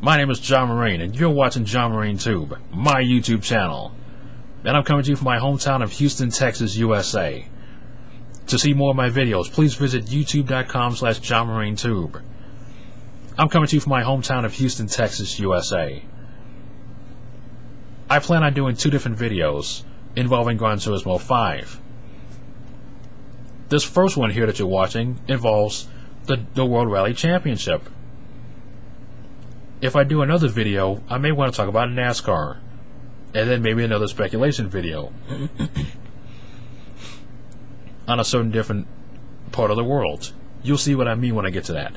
My name is John Marine, and you're watching John Marine Tube, my YouTube channel. And I'm coming to you from my hometown of Houston, Texas, USA. To see more of my videos, please visit youtube.com/JohnMarineTube. I'm coming to you from my hometown of Houston, Texas, USA. I plan on doing 2 different videos involving Gran Turismo 5. This first one here that you're watching involves the World Rally Championship. If I do another video, I may want to talk about NASCAR, and then maybe another speculation video on a certain different part of the world. You'll see what I mean when I get to that.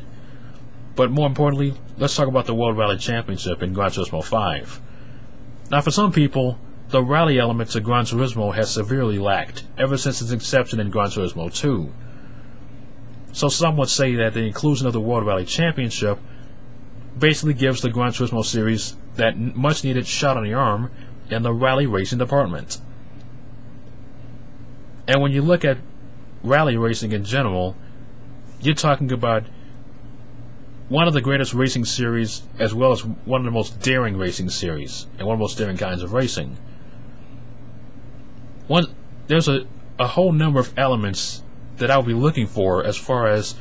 But more importantly, let's talk about the World Rally Championship in Gran Turismo 5. Now, for some people, the rally elements of Gran Turismo has severely lacked ever since its inception in Gran Turismo 2. So some would say that the inclusion of the World Rally Championship basically gives the Gran Turismo series that much needed shot on the arm in the rally racing department. And when you look at rally racing in general, you're talking about one of the greatest racing series, as well as one of the most daring racing series, and one of the most daring kinds of racing. There's a whole number of elements that I'll be looking for as far as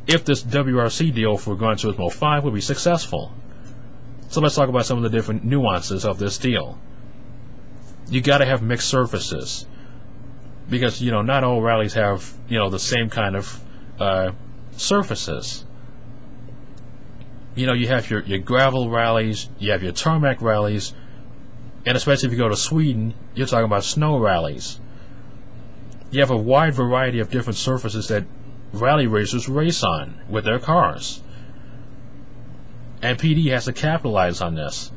if this WRC deal for Gran Turismo 5 will be successful. So let's talk about some of the different nuances of this deal. You gotta have mixed surfaces, because not all rallies have the same kind of surfaces. You have your gravel rallies, you have your tarmac rallies, and especially if you go to Sweden, you're talking about snow rallies. You have a wide variety of different surfaces that rally racers race on with their cars, and PD has to capitalize on this.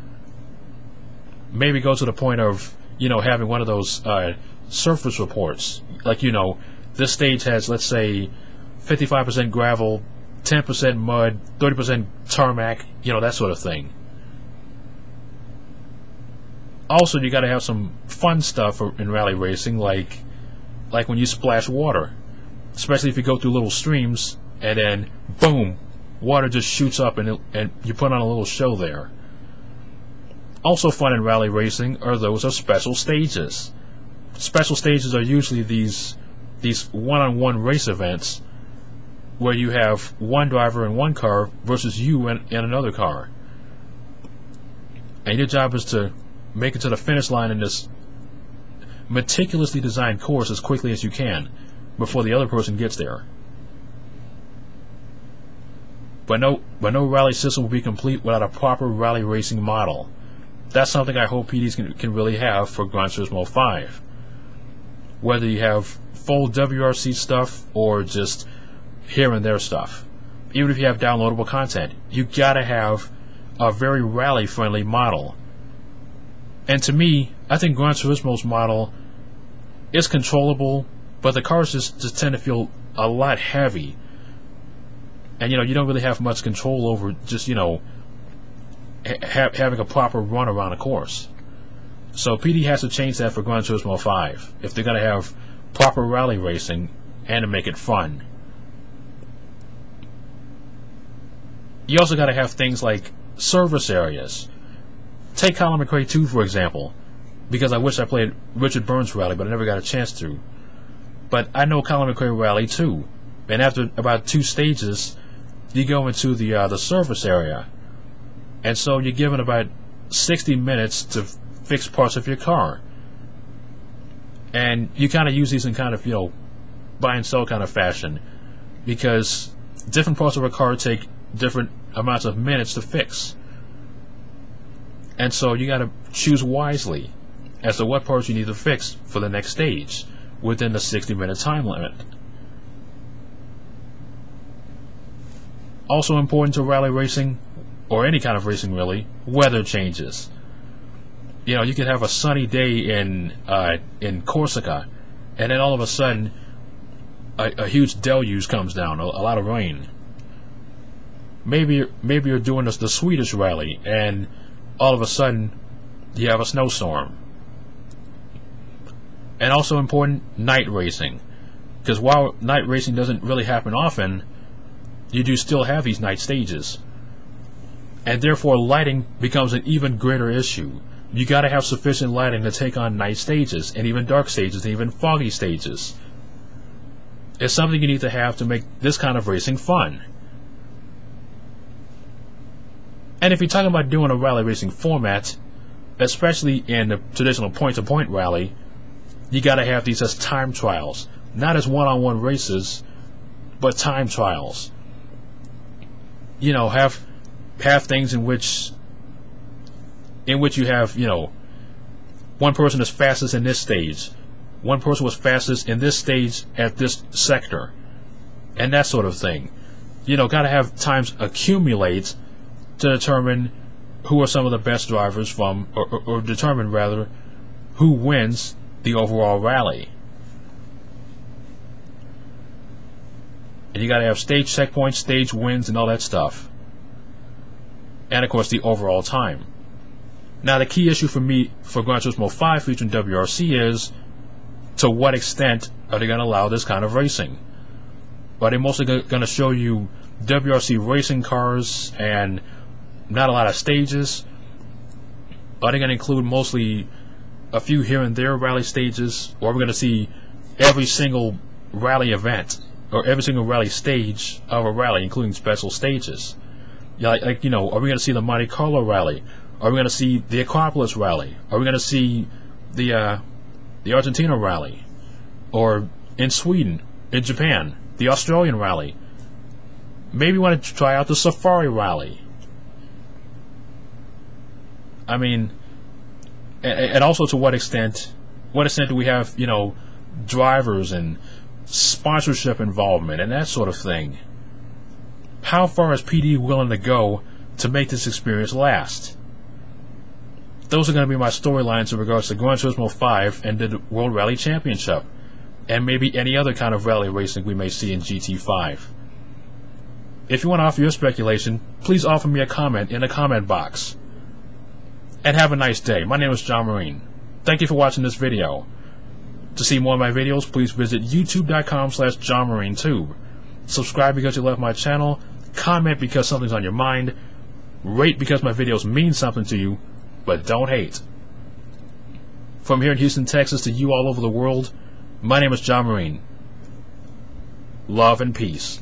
Maybe go to the point of having one of those surface reports, like this stage has, let's say, 55% gravel, 10% mud, 30% tarmac, that sort of thing. Also, you got to have some fun stuff in rally racing, like when you splash water. Especially if you go through little streams, and then, boom, water just shoots up, and you put on a little show there. Also fun in rally racing are those of special stages. Special stages are usually these one-on-one race events where you have one driver in one car versus you in another car. And your job is to make it to the finish line in this meticulously designed course as quickly as you can before the other person gets there. But no rally system will be complete without a proper rally racing model. That's something I hope PDs can really have for Gran Turismo 5. Whether you have full WRC stuff or just here and there stuff. Even if you have downloadable content, you gotta have a very rally friendly model. And to me, I think Gran Turismo's model is controllable, but the cars just tend to feel a lot heavy, and you don't really have much control over just having a proper run around a course. So PD has to change that for Gran Turismo 5 if they're gonna have proper rally racing and to make it fun. You also gotta have things like service areas. Take Colin McRae 2 for example, because I wish I played Richard Burns Rally, but I never got a chance to. But I know Colin McRae Rally 2, and after about 2 stages, you go into the service area, and so you're given about 60 minutes to fix parts of your car, and you kind of use these in kind of buy and sell kind of fashion, because different parts of a car take different amounts of minutes to fix, and so you got to choose wisely as to what parts you need to fix for the next stage within the 60-minute time limit. Also important to rally racing, or any kind of racing really, weather changes. You could have a sunny day in Corsica, and then all of a sudden a huge deluge comes down, a lot of rain. Maybe you're doing the Swedish rally, and all of a sudden you have a snowstorm. And also important, night racing, because while night racing doesn't really happen often, you do still have these night stages. and therefore lighting becomes an even greater issue. You got to have sufficient lighting to take on night stages, and even dark stages, and even foggy stages. It's something you need to have to make this kind of racing fun. And if you're talking about doing a rally racing format, especially in the traditional point-to-point rally, you got to have these as time trials, not as one-on-one races, but time trials. You know, have things in which you have, you know, one person is fastest in this stage, one person was fastest in this stage at this sector, and that sort of thing. You know, got to have times accumulate to determine who are some of the best drivers from, or determine rather, who wins the overall rally. And you got to have stage checkpoints, stage wins, and all that stuff. And of course the overall time. Now the key issue for me for Gran Turismo 5 featuring WRC is, to what extent are they going to allow this kind of racing? Are they mostly going to show you WRC racing cars and not a lot of stages? Are they going to include mostly a few here and there rally stages? Or are we going to see every single rally event, or every single rally stage of a rally, including special stages? Yeah, like, you know, are we going to see the Monte Carlo rally? Are we going to see the Acropolis rally? Are we going to see the Argentina rally? Or in Sweden, in Japan, the Australian rally? Maybe want to try out the Safari rally. I mean, and also to what extent do we have, you know, drivers and sponsorship involvement and that sort of thing? How far is PD willing to go to make this experience last? Those are going to be my storylines in regards to Gran Turismo 5 and the World Rally Championship, and maybe any other kind of rally racing we may see in GT5. If you want to offer your speculation, please offer me a comment in the comment box. And have a nice day. My name is John Marine. Thank you for watching this video. To see more of my videos, please visit youtube.com/JohnMarineTube. Subscribe because you love my channel, comment because something's on your mind, rate because my videos mean something to you, but don't hate. From here in Houston, Texas to you all over the world, my name is John Marine. Love and peace.